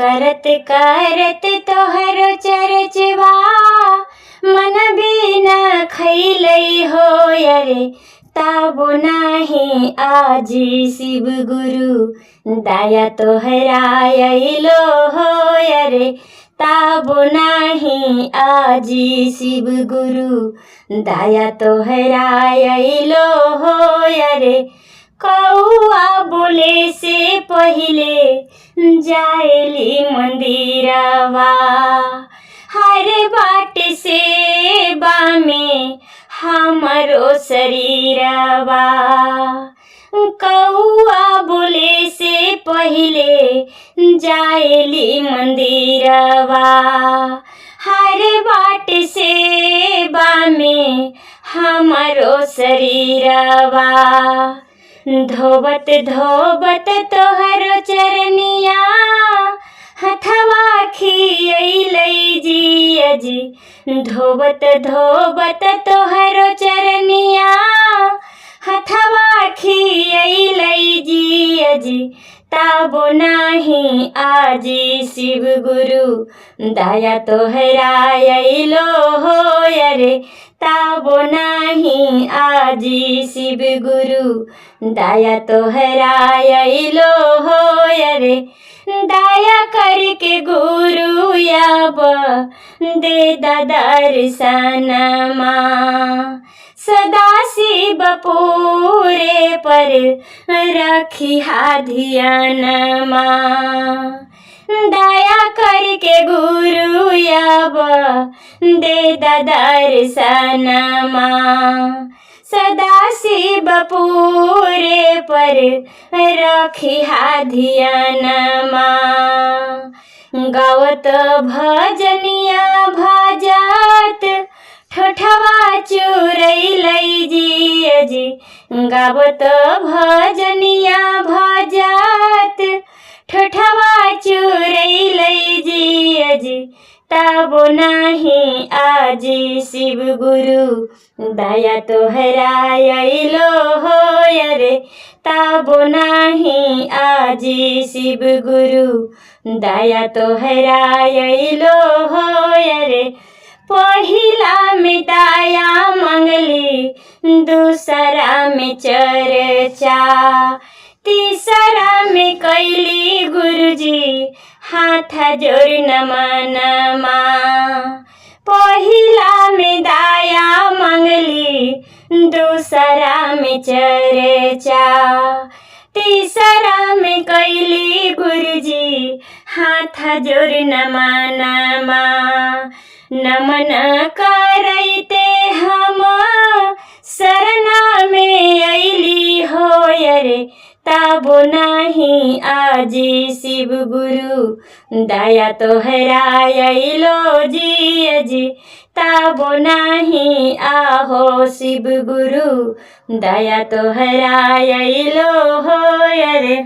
करत करत तोहरो चरचवा मन भी न खैलई हो रे। ताबो नाही आजी शिव गुरु दया तोहरा अइलो हो रे। ताबो नाही आजी शिव गुरु दया तोहरा अइलो हो रे। कौआ बोले से पहिले जाएली मंदिरवा हर बाट से बामे हमरो शरीरवा। कौआ बोले से पहिले जाएली मंदिरवा हर बाट से बामे हमरो शरीरवा। धोबत धोबत तोहरो चरनिया हथवा खियैलै जी। धोबत धोबत तोहरो चरनिया हथवा खियैलै जी। ताबो नाही आजी शिव गुरु दया तोहरा अइलो हो रे। ताबो नाही आजी शिव गुरु दया तोहरा अइलो हो रे। दया करके गुरु अब दे दर्शनमा सदा शिव पूरे पर रखिहा ध्यानमा। दया करके गुरु अब दे दर्शनमा सदा शिव पूरे पर रखिहा ध्यानमा। गावत भजनिया भजत ठोठवा चुरैलै जी। गावत भजनिया भजत ठोठवा चुरैलै जी। ताबो नाही आजी शिव गुरु दया तोहरा अइलो हो रे। ताबो नाही आजी शिव गुरु दया तोहरा अइलो हो रे। पहिला में दया मंगली दूसरा में चर्चा तीसरा में कैली गुरुजी हाथ जोड़ नमनमा। पहिला में दया मंगली दूसरा में चर्चा तीसरा में कैली गुरुजी हाथ जोड़ नमनमा। नमन करैते हम शरणा में अइली हो रे। ताबो नाही आजी शिव गुरु दया तोहरा अइलो जी। ताबो नाही आहो शिव गुरु दया तोहरा अइलो हो रे।